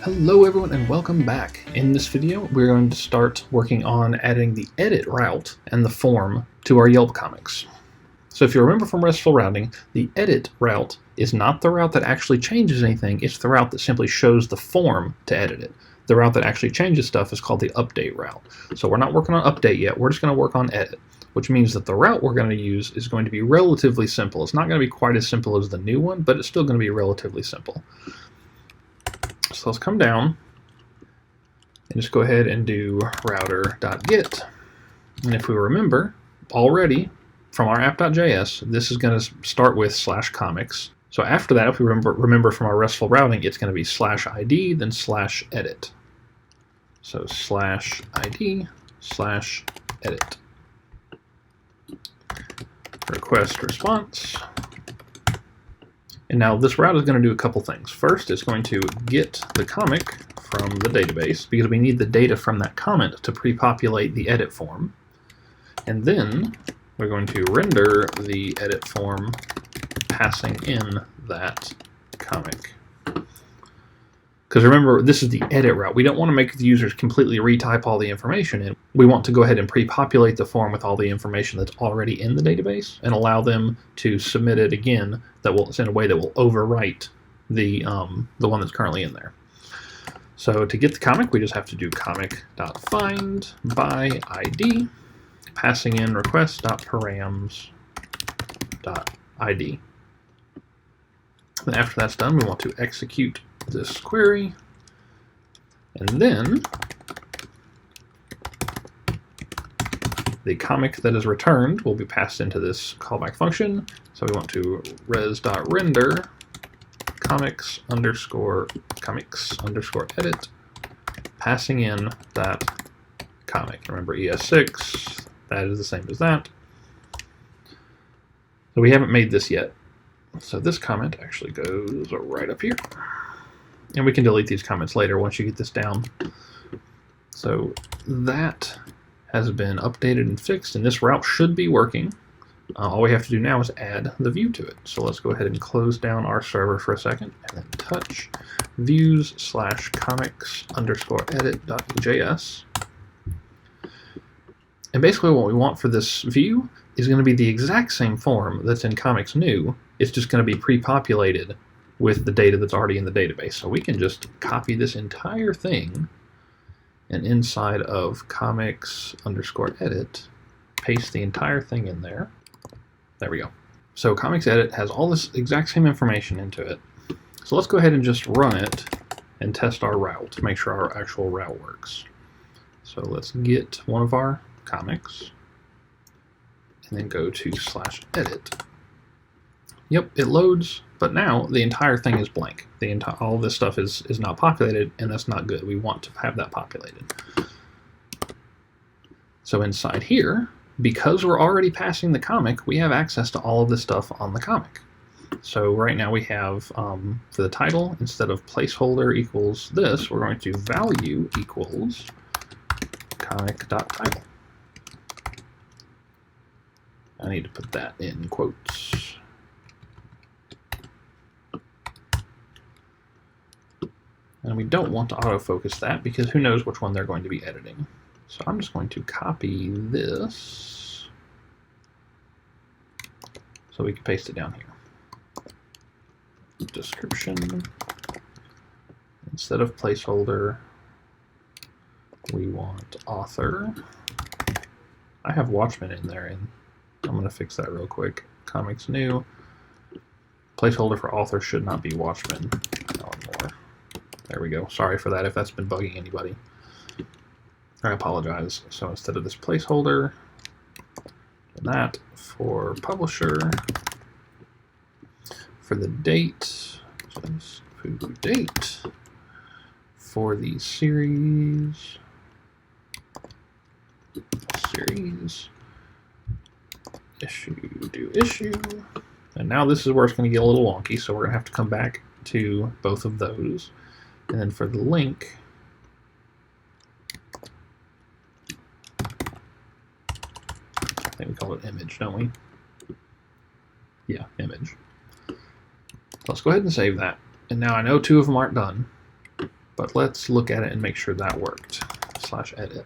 Hello everyone and welcome back. In this video we're going to start working on adding the edit route and the form to our Yelp comics. So if you remember from RESTful routing, the edit route is not the route that actually changes anything, it's the route that simply shows the form to edit it. The route that actually changes stuff is called the update route. So we're not working on update yet, we're just going to work on edit, which means that the route we're going to use is going to be relatively simple. It's not going to be quite as simple as the new one, but it's still going to be relatively simple. So let's come down and just go ahead and do router.get. And if we remember already from our app.js, this is going to start with /comics. So after that, if we remember from our RESTful routing, it's going to be /id, then /edit. So /id /edit. Request response. And now this route is going to do a couple things. First, it's going to get the comic from the database, because we need the data from that comment to pre-populate the edit form. And then we're going to render the edit form passing in that comic. Because remember, this is the edit route. We don't want to make the users completely retype all the information in. We want to go ahead and pre-populate the form with all the information that's already in the database and allow them to submit it again in a way that will overwrite the one that's currently in there. So to get the comic, we just have to do comic.find by ID, passing in request.params.id. Then after that's done, we want to execute this query, and then the comic that is returned will be passed into this callback function. So we want to res.render comics underscore edit, passing in that comic. Remember ES6, that is the same as that. So we haven't made this yet. So this comment actually goes right up here. And we can delete these comments later once you get this down. So that has been updated and fixed, and this route should be working. All we have to do now is add the view to it. So let's go ahead and close down our server for a second, and then touch views /comics _edit.js. And basically what we want for this view is going to be the exact same form that's in comics new. It's just going to be pre-populated with the data that's already in the database. So we can just copy this entire thing, and inside of comics _edit, paste the entire thing in there. There we go. So comics edit has all this exact same information into it. So let's go ahead and just run it and test our route to make sure our actual route works. So let's get one of our comics and then go to /edit. Yep, it loads, but now the entire thing is blank. All this stuff is not populated, and that's not good. We want to have that populated. So inside here, because we're already passing the comic, we have access to all of this stuff on the comic. So right now we have, for the title, instead of placeholder equals this, we're going to value equals comic.title. I need to put that in quotes. And we don't want to autofocus that because who knows which one they're going to be editing. So I'm just going to copy this so we can paste it down here. Description. Instead of placeholder, we want author. I have Watchmen in there, and I'm going to fix that real quick. Comics new. Placeholder for author should not be Watchmen. No more. There we go. Sorry for that if that's been bugging anybody. I apologize. So instead of this placeholder, that for publisher, for the date, for the series, issue. And now this is where it's going to get a little wonky, so we're going to have to come back to both of those. And then for the link, I think we call it image, don't we? Yeah, image. Let's go ahead and save that. And now I know two of them aren't done, but let's look at it and make sure that worked. /edit.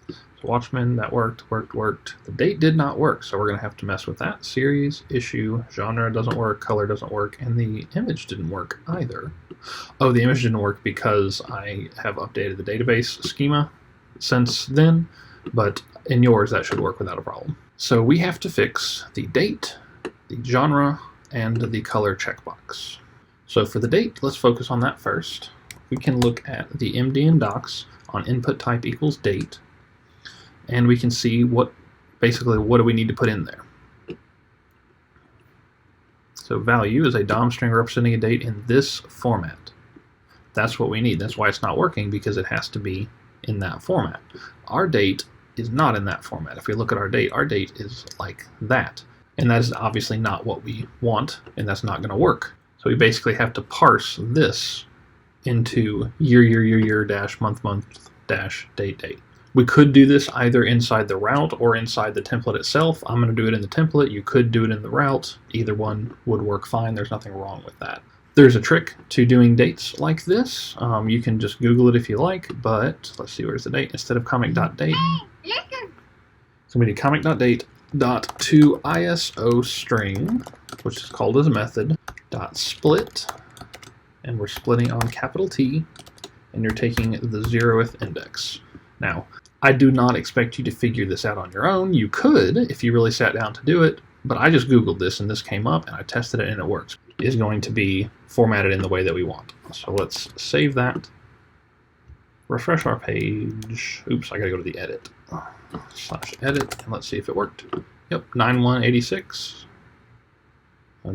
So Watchmen, that worked. The date did not work, so we're going to have to mess with that. Series, issue, genre doesn't work, color doesn't work, and the image didn't work either. Oh, the image didn't work because I have updated the database schema since then, but in yours that should work without a problem. So we have to fix the date, the genre, and the color checkbox. So for the date, let's focus on that first. We can look at the MDN docs on input type equals date, and we can see basically what do we need to put in there. So value is a DOM string representing a date in this format. That's what we need. That's why it's not working, because it has to be in that format. Our date is not in that format. If we look at our date is like that. And that is obviously not what we want, and that's not going to work. So we basically have to parse this into year dash month dash date. We could do this either inside the route or inside the template itself. I'm going to do it in the template. You could do it in the route. Either one would work fine. There's nothing wrong with that. There's a trick to doing dates like this. You can just Google it if you like, but let's see, where's the date? Instead of comic.date, so we need comic.date.toISO string, which is called as a method, .split, and we're splitting on capital T, and you're taking the 0th index. Now, I do not expect you to figure this out on your own. You could if you really sat down to do it, but I just Googled this and this came up and I tested it and it works. It is going to be formatted in the way that we want. So let's save that, refresh our page. Oops, I gotta go to the edit. /edit, and let's see if it worked. Yep, 9/1/86.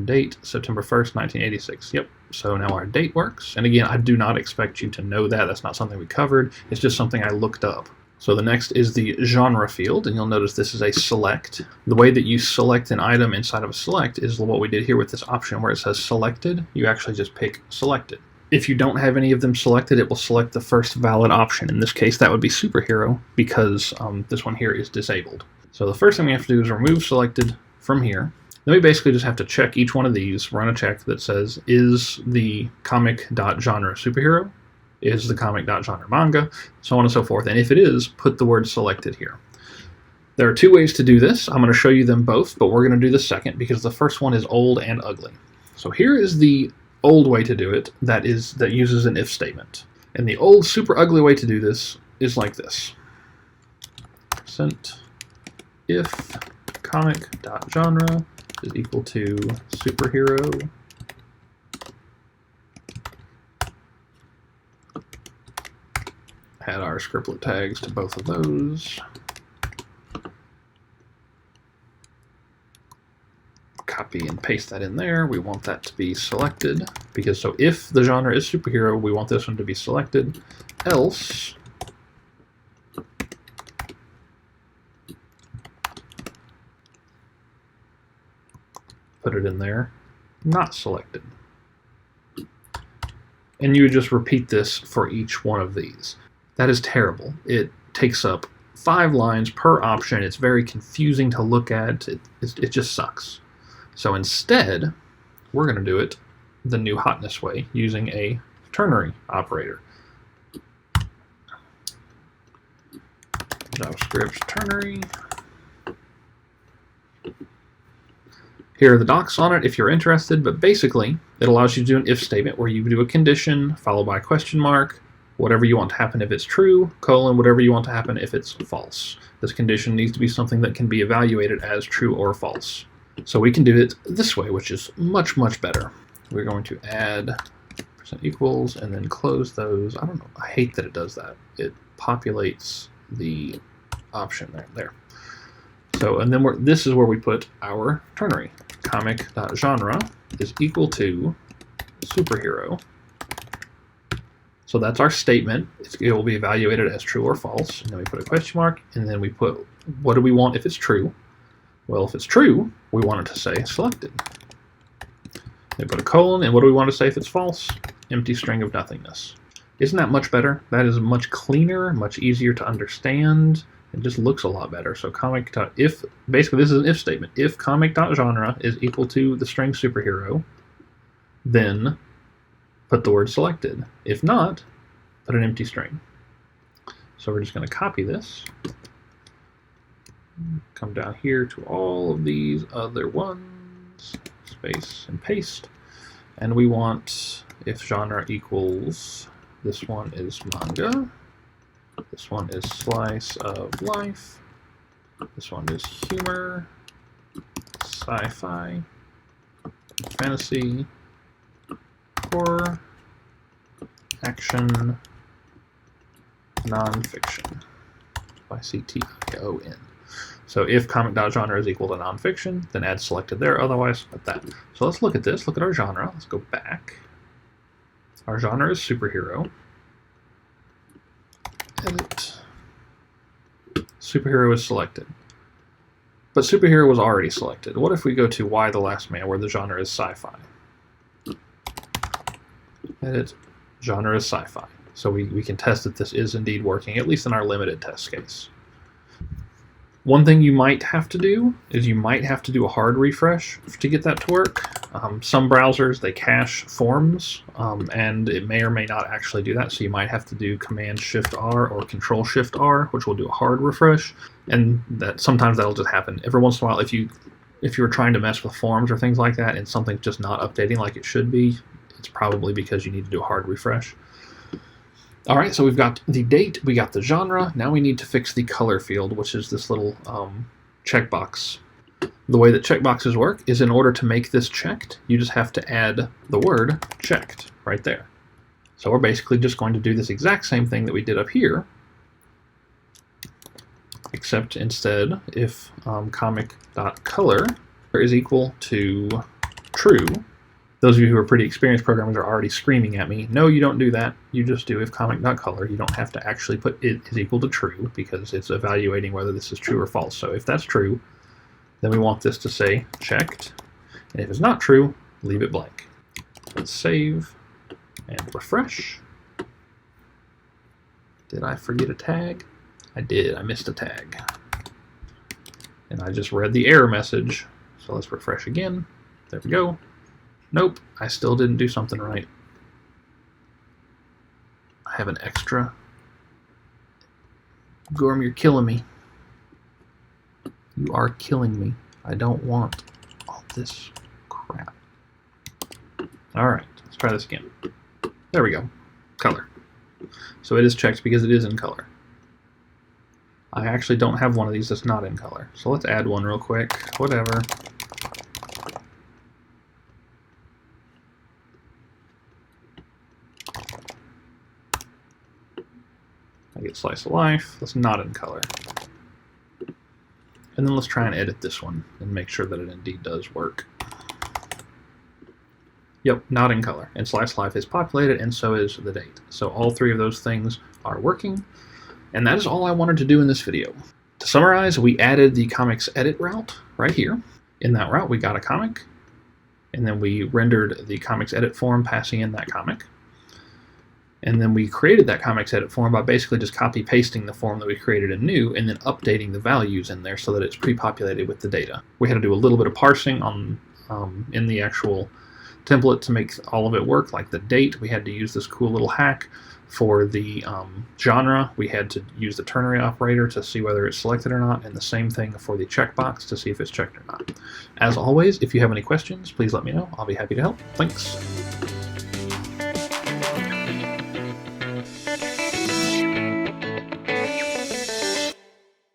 Date, September 1st, 1986. Yep, so now our date works. And again, I do not expect you to know that. That's not something we covered. It's just something I looked up. So the next is the genre field, and you'll notice this is a select. The way that you select an item inside of a select is what we did here with this option where it says selected. You actually just pick selected. If you don't have any of them selected, it will select the first valid option. In this case, that would be superhero, because this one here is disabled. So the first thing we have to do is remove selected from here. Then we basically just have to check each one of these, run a check that says, is the comic.genre superhero? Is the comic.genre manga? So on and so forth. And if it is, put the word selected here. There are two ways to do this. I'm going to show you them both, but we're going to do the second because the first one is old and ugly. So here is the old way to do it that uses an if statement. And the old super ugly way to do this is like this. %if comic.genre is equal to superhero add our scriptlet tags to both of those. Copy and paste that in there. We want that to be selected because so if the genre is superhero, we want this one to be selected. Else put it in there, not selected. And you would just repeat this for each one of these. That is terrible. It takes up 5 lines per option. It's very confusing to look at. It just sucks. So instead, we're going to do it the new hotness way using a ternary operator. JavaScript ternary. Here are the docs on it if you're interested, but basically it allows you to do an if statement where you do a condition followed by a question mark, whatever you want to happen if it's true, colon, whatever you want to happen if it's false. This condition needs to be something that can be evaluated as true or false. So we can do it this way, which is much, much better. We're going to add %equals and then close those. I don't know, I hate that it does that. It populates the option there. So, and then this is where we put our ternary. Comic.genre is equal to superhero. So that's our statement. It will be evaluated as true or false. And then we put a question mark, and then we put, what do we want if it's true? Well, if it's true, we want it to say selected. Then put a colon, and what do we want to say if it's false? Empty string of nothingness. Isn't that much better? That is much cleaner, much easier to understand. It just looks a lot better. So if, basically this is an if statement. If comic.genre is equal to the string superhero, then put the word selected. If not, but an empty string. So we're just going to copy this, come down here to all of these other ones, space and paste, and we want if genre equals, this one is manga, this one is slice of life, this one is humor, sci-fi, fantasy, horror, action, nonfiction, YCTION. So if comic.genre is equal to nonfiction, then add selected there, otherwise put that. So let's look at this, look at our genre, let's go back. Our genre is superhero. Edit. Superhero is selected. But superhero was already selected. What if we go to Y the Last Man, where the genre is sci-fi? Edit. Genre is sci-fi. So we can test that this is indeed working, at least in our limited test case. One thing you might have to do is you might have to do a hard refresh to get that to work. Some browsers, they cache forms, and it may or may not actually do that, so you might have to do Command-Shift-R or Control-Shift-R, which will do a hard refresh, and that sometimes that'll just happen. Every once in a while, if you're trying to mess with forms or things like that and something's just not updating like it should be, it's probably because you need to do a hard refresh. All right, so we've got the date, we got the genre. Now we need to fix the color field, which is this little checkbox. The way that checkboxes work is in order to make this checked, you just have to add the word checked right there. So we're basically just going to do this exact same thing that we did up here, except instead if comic.color is equal to true. Those of you who are pretty experienced programmers are already screaming at me, no, you don't do that. You just do if comic.color. You don't have to actually put it is equal to true because it's evaluating whether this is true or false. So if that's true, then we want this to say checked. And if it's not true, leave it blank. Let's save and refresh. Did I forget a tag? I did. I missed a tag. And I just read the error message. So let's refresh again. There we go. Nope, I still didn't do something right. I have an extra. Gorm, you're killing me. You are killing me. I don't want all this crap. Alright, let's try this again. There we go. Color. So it is checked because it is in color. I actually don't have one of these that's not in color. So let's add one real quick. Whatever. I get slice of life. That's not in color. And then let's try and edit this one and make sure that it indeed does work. Yep, not in color. And slice of life is populated, and so is the date. So all three of those things are working. And that is all I wanted to do in this video. To summarize, we added the comics edit route right here. In that route, we got a comic, and then we rendered the comics edit form passing in that comic. And then we created that comics edit form by basically just copy-pasting the form that we created anew and then updating the values in there so that it's pre-populated with the data. We had to do a little bit of parsing on in the actual template to make all of it work, like the date. We had to use this cool little hack. For the genre, we had to use the ternary operator to see whether it's selected or not, and the same thing for the checkbox to see if it's checked or not. As always, if you have any questions, please let me know. I'll be happy to help. Thanks.